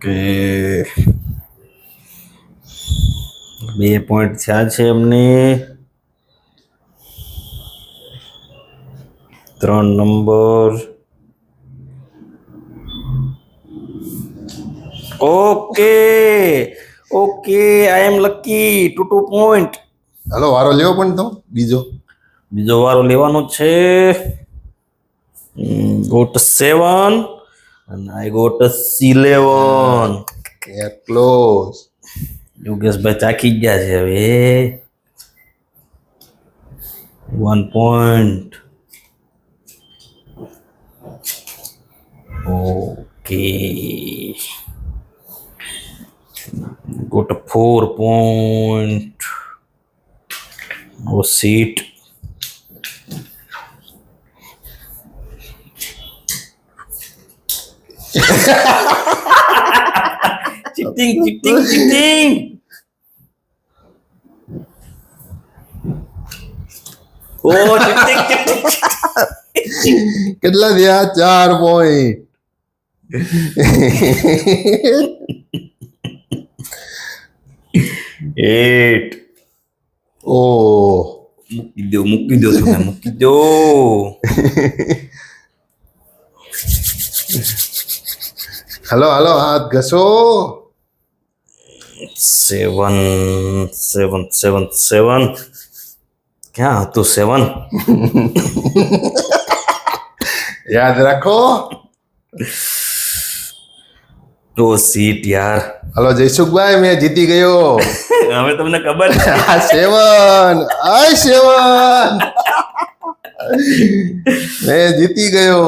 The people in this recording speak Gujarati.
કે 2 પોઈન્ટ થયા છે એમને. 3 નંબર. Okay okay, I am lucky. 2 point. હાલો વારો લેવો પણ તો બીજો વારો લેવાનો છે. Got 7 and I got a 11. Close. યોગેશભાઈ ચાકી ગયા છે હવે. 1 point. Okay. Got a 4 point. Oh, seat. Cheating. Oh, cheating. કેટલા થયા? 4 પોઈન્ટ. Eight. ઓ મૂકી દો તમે મૂકી દો. હાલો હાથ ઘસો. 7. ક્યાં હતું 7? યાદ રાખો. ઓ સીટ યાર. હાલો જયસુખભાઈ, મેં જીતી ગયો. હવે તમને ખબર છે. 7 મેં જીતી ગયો.